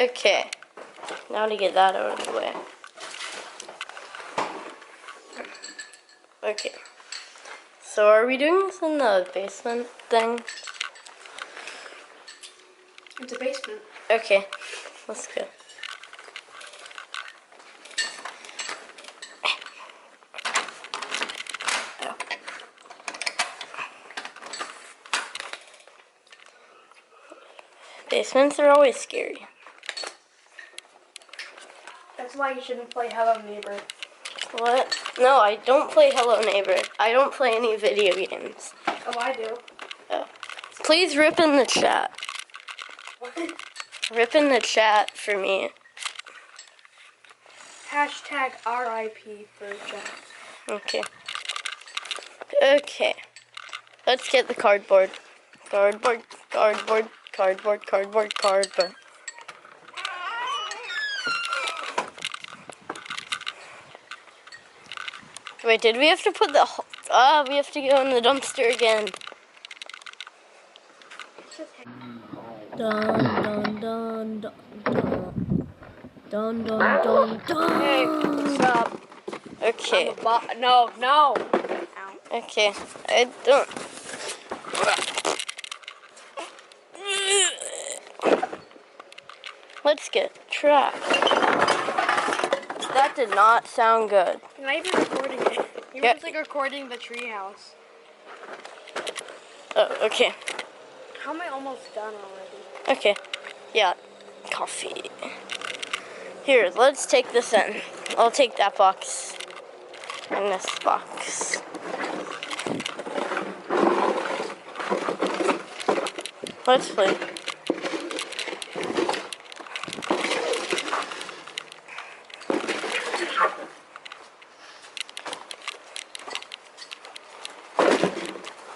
Okay, now to get that out of the way. Okay, so are we doing this in the basement thing? It's a basement. Okay, let's go. Basements are always scary. That's why you shouldn't play Hello Neighbor. What? No, I don't play Hello Neighbor. I don't play any video games. Oh, I do. Oh. Please rip in the chat. What? Rip in the chat for me. Hashtag RIP for chat. Okay. Okay. Let's get the cardboard. Cardboard, cardboard, cardboard, cardboard, cardboard. Wait, did we have to put the... we have to go in the dumpster again. Dun, dun, dun, dun, dun, dun, dun, dun. Hey, what's up? Okay. No. Ow. Okay. I don't... Let's get trapped. That did not sound good. You're not even recording it. You were Yeah. just like recording the treehouse. Oh, okay. How am I almost done already? Okay. Yeah. Coffee. Here, let's take this in. I'll take that box. And this box. Let's play.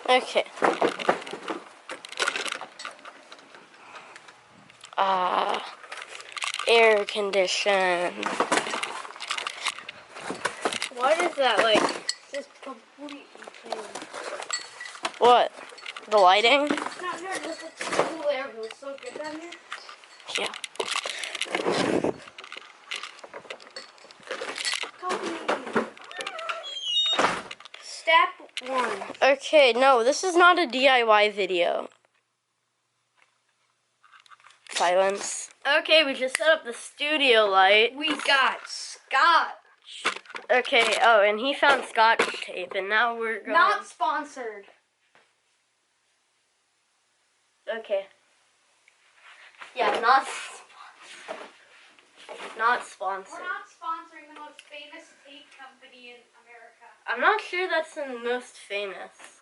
Okay. Air condition. What is that like? Just completely clean. What? The lighting? No, just like cool air. It was so good down here. Yeah. Step 1. Okay, no, this is not a DIY video. Silence. Okay, we just set up the studio light. We got scotch. Okay, oh, and he found scotch tape, and now we're going... Not sponsored. Okay. Yeah, not sponsored. We're not sponsoring the most famous tape company in America. I'm not sure that's the most famous.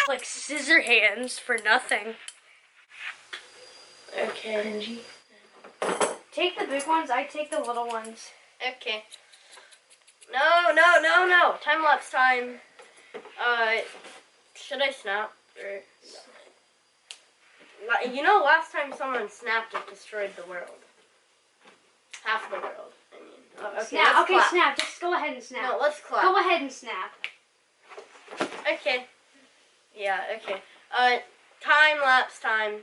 Like scissor hands for nothing. Okay. Take the big ones, I take the little ones. Okay. No. Time lapse time. Should I snap? Or no? You know, last time someone snapped, it destroyed the world. Half the world, I mean. Okay, Snap. let's Okay, clap. snap. Just go ahead and snap. No, let's clap. Go ahead and snap. Okay. Yeah, okay. Time lapse time.